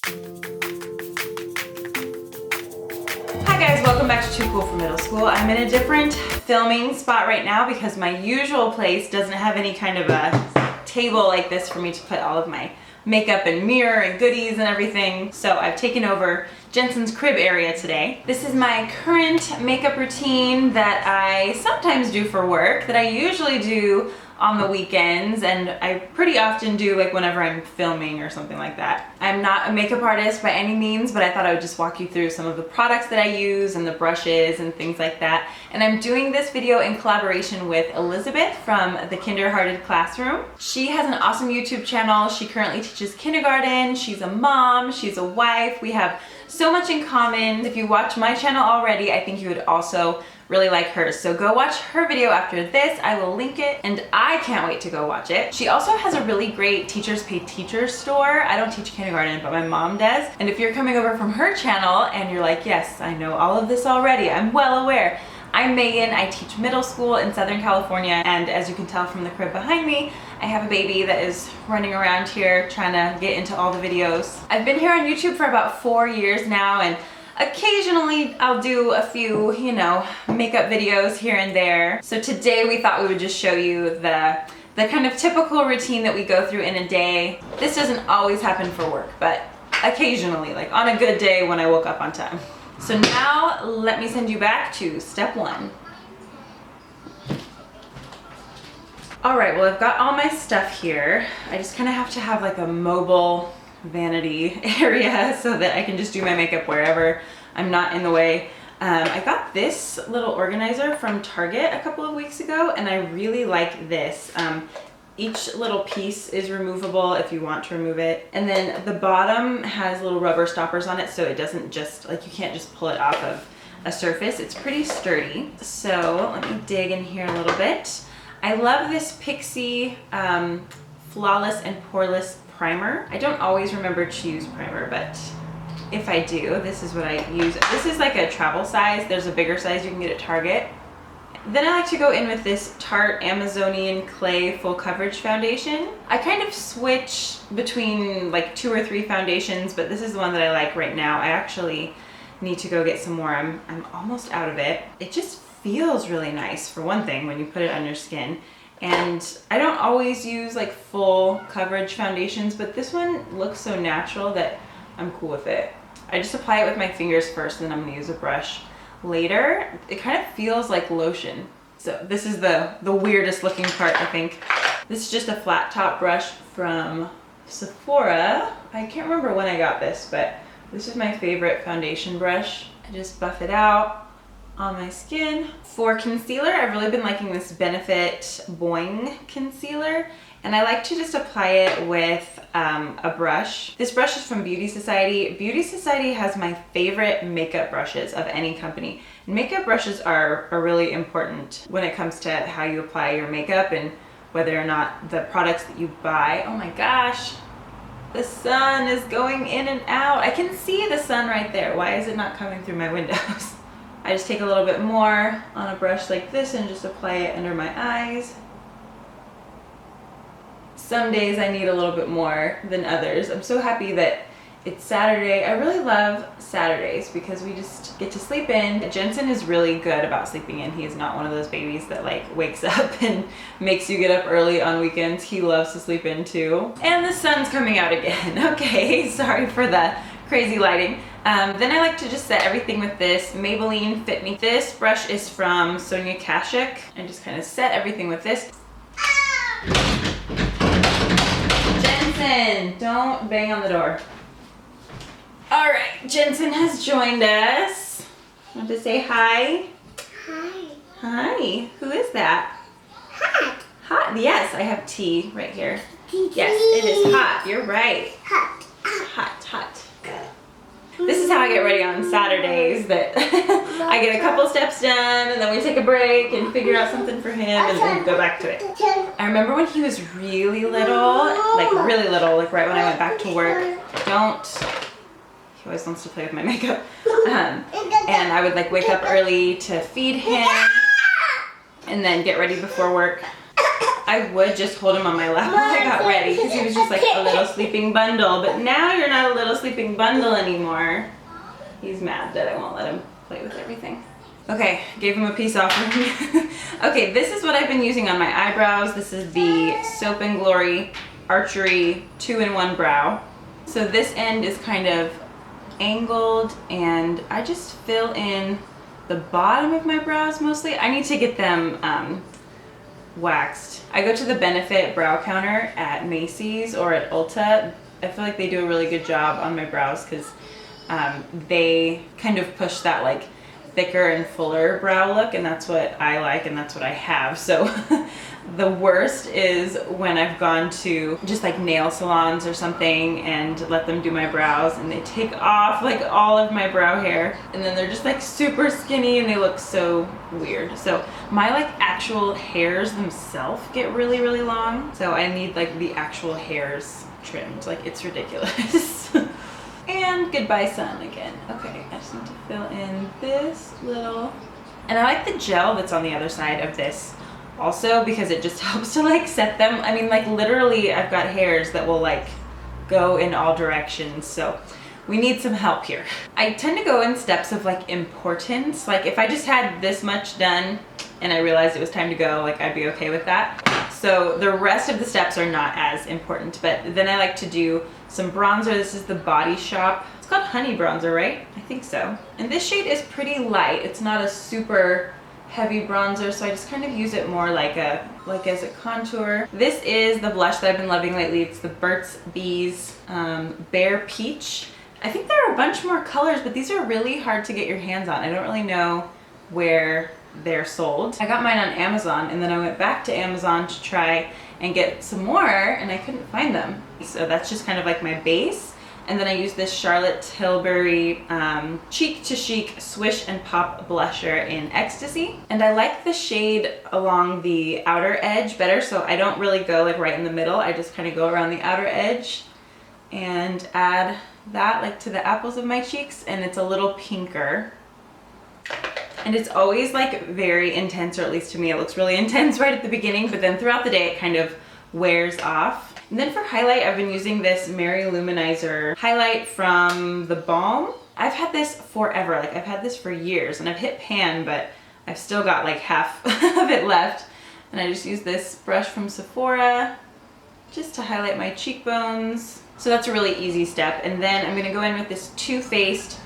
Hi guys, welcome back to Too Cool for Middle School. I'm in a different filming spot right now because my usual place doesn't have any kind of a table like this for me to put all of my makeup and mirror and goodies and everything. So I've taken over Jensen's crib area today. This is my current makeup routine that I sometimes do for work, that I usually do on the weekends, and I pretty often do like whenever I'm filming or something like that. I'm not a makeup artist by any means, but I thought I would just walk you through some of the products that I use and the brushes and things like that. And I'm doing this video in collaboration with Elizabeth from the Kinderhearted classroom. She has an awesome YouTube channel. She currently teaches kindergarten. She's a mom, she's a wife. We have so much in common. If you watch my channel already, I think you would also really like hers. So go watch her video after this. I will link it and I can't wait to go watch it. She also has a really great Teachers Pay Teachers store. I don't teach kindergarten, but my mom does. And if you're coming over from her channel and you're like, yes, I know all of this already, I'm well aware. I'm Megan, I teach middle school in Southern California, and as you can tell from the crib behind me, I have a baby that is running around here trying to get into all the videos. I've been here on YouTube for about 4 years now, and occasionally I'll do a few, makeup videos here and there. So today we thought we would just show you the kind of typical routine that we go through in a day. This doesn't always happen for work, but occasionally, like on a good day when I woke up on time. So now let me send you back to step one. All right, well, I've got all my stuff here. I just kind of have to have like a mobile vanity area so that I can just do my makeup wherever I'm not in the way. I got this little organizer from Target a couple of weeks ago, and I really like this. Each little piece is removable if you want to remove it. And then the bottom has little rubber stoppers on it, so it doesn't just, like, you can't just pull it off of a surface. It's pretty sturdy. So let me dig in here a little bit. I love this Pixie Flawless and Poreless primer. I don't always remember to use primer, but if I do, this is what I use. This is like a travel size. There's a bigger size you can get at Target. Then I like to go in with this Tarte Amazonian Clay Full Coverage Foundation. I kind of switch between like 2 or 3 foundations, but this is the one that I like right now. I actually need to go get some more. I'm almost out of it. It just feels really nice, for one thing, when you put it on your skin. And I don't always use like full coverage foundations, but this one looks so natural that I'm cool with it. I just apply it with my fingers first, and then I'm gonna use a brush later. It kind of feels like lotion. So this is the weirdest looking part, I think. This is just a flat top brush from Sephora. I can't remember when I got this, but this is my favorite foundation brush. I just buff it out on my skin. For concealer, I've really been liking this Benefit Boing concealer, and I like to just apply it with a brush. This brush is from Beauty Society. Beauty Society has my favorite makeup brushes of any company. And makeup brushes are really important when it comes to how you apply your makeup and whether or not the products that you buy. Oh my gosh, the sun is going in and out. I can see the sun right there. Why is it not coming through my windows? I just take a little bit more on a brush like this and just apply it under my eyes. Some days I need a little bit more than others. I'm so happy that it's Saturday. I really love Saturdays because we just get to sleep in. Jensen is really good about sleeping in. He is not one of those babies that like wakes up and makes you get up early on weekends. He loves to sleep in too. And the sun's coming out again. Okay, sorry for the crazy lighting. Then I like to just set everything with this Maybelline Fit Me. This brush is from Sonia Kashuk. I just kind of set everything with this. Jensen, don't bang on the door. All right, Jensen has joined us. Want to say hi? Hi. Hi, who is that? Hot. Hot, yes, I have tea right here. Tea. Yes, it is hot, you're right. Hot. Hot, hot. This is how I get ready on Saturdays, that I get a couple steps done and then we take a break and figure out something for him and then go back to it. I remember when he was really little, like right when I went back to work. He always wants to play with my makeup. And I would like wake up early to feed him and then get ready before work. I would just hold him on my lap while I got ready because he was was just like a little sleeping bundle, but now you're not a little sleeping bundle anymore. He's mad that I won't let him play with everything. Okay, gave him a peace offering. Okay, this is what I've been using on my eyebrows. This is the Soap and Glory Archery 2-in-1 Brow. So this end is kind of angled, and I just fill in the bottom of my brows mostly. I need to get them waxed. I go to the Benefit Brow Counter at Macy's or at Ulta. I feel like they do a really good job on my brows because they kind of push that like thicker and fuller brow look, and that's what I like and that's what I have. So the worst is when I've gone to just like nail salons or something and let them do my brows, and they take off like all of my brow hair, and then they're just like super skinny and they look so weird. So my like actual hairs themselves get really, really long. So I need like the actual hairs trimmed. Like, it's ridiculous. And goodbye sun again. Okay, I just need to fill in this little, and I like the gel that's on the other side of this also because it just helps to like set them. I mean, like literally I've got hairs that will like go in all directions, so we need some help here. I tend to go in steps of like importance. Like if I just had this much done and I realized it was time to go, like I'd be okay with that. So the rest of the steps are not as important, but then I like to do some bronzer. This is the Body Shop. It's called Honey Bronzer, right? I think so. And this shade is pretty light. It's not a super heavy bronzer, so I just kind of use it more like as a contour. This is the blush that I've been loving lately. It's the Burt's Bees Bare Peach. I think there are a bunch more colors, but these are really hard to get your hands on. I don't really know where they're sold. I got mine on Amazon, and then I went back to Amazon to try and get some more, and I couldn't find them. So that's just kind of like my base. And then I use this Charlotte Tilbury Cheek to Chic Swish and Pop Blusher in Ecstasy. And I like the shade along the outer edge better, so I don't really go like right in the middle. I just kind of go around the outer edge and add that like to the apples of my cheeks, and it's a little pinker. And it's always like very intense, or at least to me it looks really intense right at the beginning, but then throughout the day it kind of wears off. And then for highlight, I've been using this Mary Luminizer highlight from the Balm. I've had this forever, like I've had this for years, and I've hit pan, but I've still got like half of it left. And I just use this brush from Sephora just to highlight my cheekbones. So that's a really easy step. And then I'm gonna go in with this Too Faced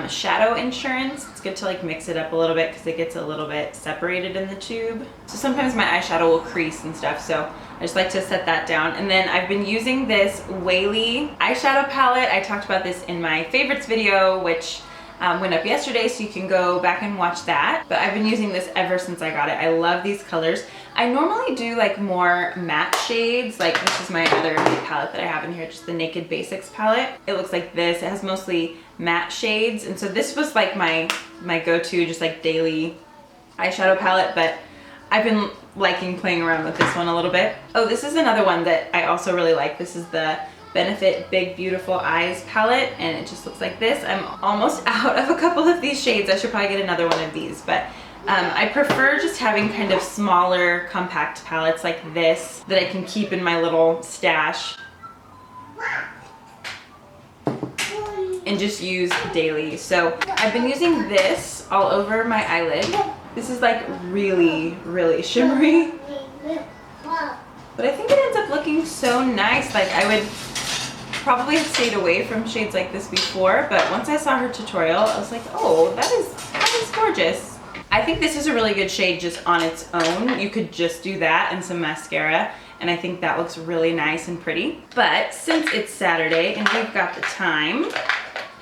Shadow Insurance. It's good to like mix it up a little bit because it gets a little bit separated in the tube. So sometimes my eyeshadow will crease and stuff, so I just like to set that down. And then I've been using this Whaley eyeshadow palette. I talked about this in my favorites video, which went up yesterday, so you can go back and watch that. But I've been using this ever since I got it. I love these colors. I normally do like more matte shades. Like this is my other palette that I have in here, just the Naked Basics palette. It looks like this. It has mostly matte shades, and so this was like my go-to just like daily eyeshadow palette, but I've been liking playing around with this one a little bit. Oh, this is another one that I also really like. This is the Benefit Big Beautiful Eyes palette, and it just looks like this. I'm almost out of a couple of these shades. I should probably get another one of these, but I prefer just having kind of smaller compact palettes like this that I can keep in my little stash and just use daily. So I've been using this all over my eyelid. This is like really, really shimmery, but I think it ends up looking so nice. Like I would probably have stayed away from shades like this before, but once I saw her tutorial, I was like, oh, that is gorgeous. I think this is a really good shade just on its own. You could just do that and some mascara, and I think that looks really nice and pretty. But since it's Saturday and we've got the time,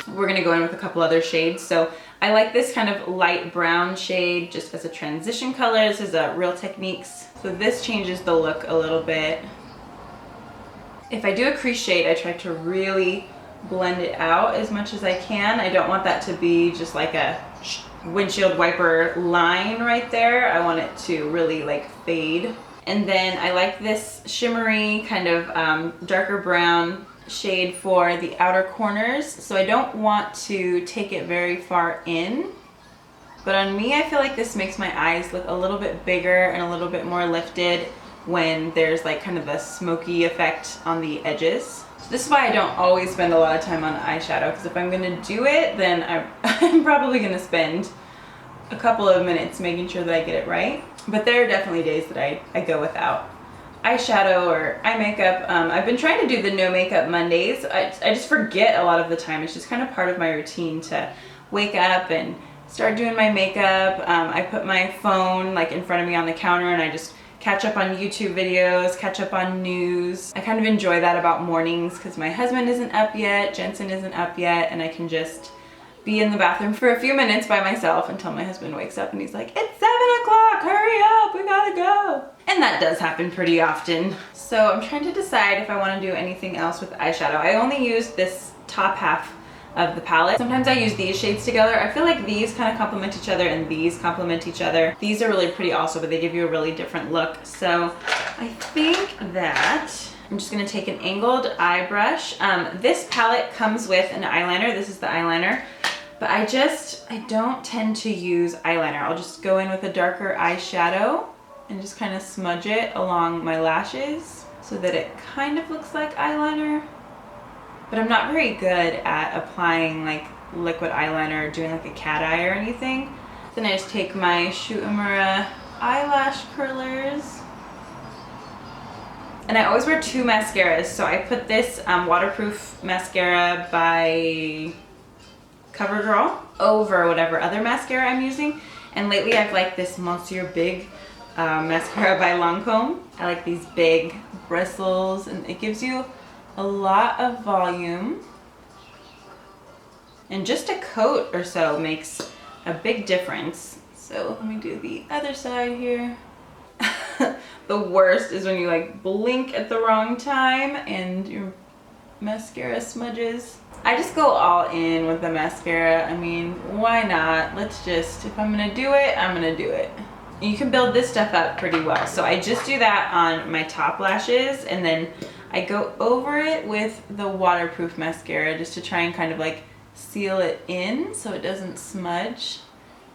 we're gonna go in with a couple other shades. So I like this kind of light brown shade just as a transition color. This is a Real Techniques. So this changes the look a little bit. If I do a crease shade, I try to really blend it out as much as I can. I don't want that to be just like a windshield wiper line right there. I want it to really like fade. And then I like this shimmery kind of darker brown shade for the outer corners. So I don't want to take it very far in, but on me I feel like this makes my eyes look a little bit bigger and a little bit more lifted when there's like kind of a smoky effect on the edges. So this is why I don't always spend a lot of time on eyeshadow, because if I'm gonna do it, then I'm probably gonna spend a couple of minutes making sure that I get it right. But there are definitely days that I go without eyeshadow or eye makeup. I've been trying to do the no makeup Mondays. I just forget a lot of the time. It's just kind of part of my routine to wake up and start doing my makeup. I put my phone like in front of me on the counter and I just catch up on YouTube videos, catch up on news. I kind of enjoy that about mornings because my husband isn't up yet, Jensen isn't up yet, and I can just be in the bathroom for a few minutes by myself until my husband wakes up and he's like, it's 7 o'clock, hurry up, we gotta go. And that does happen pretty often. So I'm trying to decide if I want to do anything else with eyeshadow. I only use this top half of the palette. Sometimes I use these shades together. I feel like these kind of complement each other and these complement each other. These are really pretty also, but they give you a really different look. So I think that I'm just gonna take an angled eye brush. This palette comes with an eyeliner. This is the eyeliner, but I don't tend to use eyeliner. I'll just go in with a darker eyeshadow and just kind of smudge it along my lashes so that it kind of looks like eyeliner. But I'm not very good at applying like liquid eyeliner or doing like a cat eye or anything. Then I just take my Shu Uemura eyelash curlers. And I always wear 2 mascaras. So I put this waterproof mascara by CoverGirl over whatever other mascara I'm using. And lately I've liked this Monsieur Big mascara by Lancome. I like these big bristles and it gives you a lot of volume, and just a coat or so makes a big difference. So let me do the other side here. The worst is when you like blink at the wrong time and your mascara smudges. I just go all in with the mascara. I mean, why not? Let's just, if I'm gonna do it, I'm gonna do it. You can build this stuff up pretty well. So I just do that on my top lashes and then I go over it with the waterproof mascara just to try and kind of like seal it in so it doesn't smudge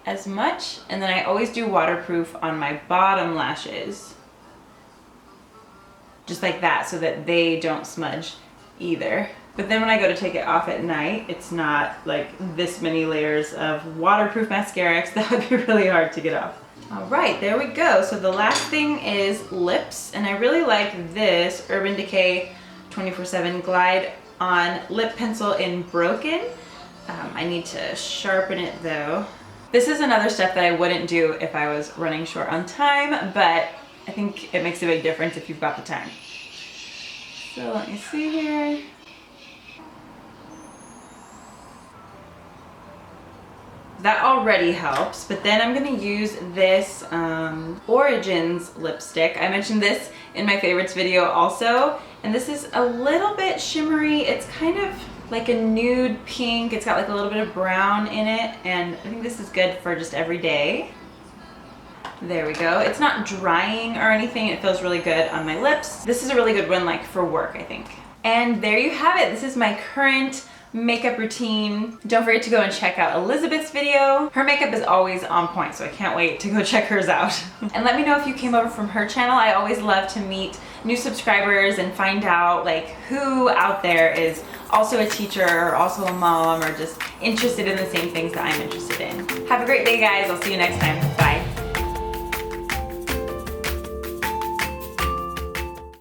as much. And then I always do waterproof on my bottom lashes. Just like that so that they don't smudge either. But then when I go to take it off at night, it's not like this many layers of waterproof mascara because that would be really hard to get off. All right, there we go. So the last thing is lips, and I really like this Urban Decay 24/7 Glide On Lip Pencil in Broken. I need to sharpen it though. This is another step that I wouldn't do if I was running short on time, but I think it makes a big difference if you've got the time. So let me see here. That already helps, but then I'm gonna use this Origins lipstick. I mentioned this in my favorites video also, and this is a little bit shimmery. It's kind of like a nude pink. It's got like a little bit of brown in it, and I think this is good for just every day. There we go. It's not drying or anything. It feels really good on my lips. This is a really good one like for work, I think. And there you have it. This is my current makeup routine. Don't forget to go and check out Elizabeth's video. Her makeup is always on point, so I can't wait to go check hers out. And let me know if you came over from her channel. I always love to meet new subscribers and find out like who out there is also a teacher or also a mom or just interested in the same things that I'm interested in. Have a great day, guys. I'll see you next time.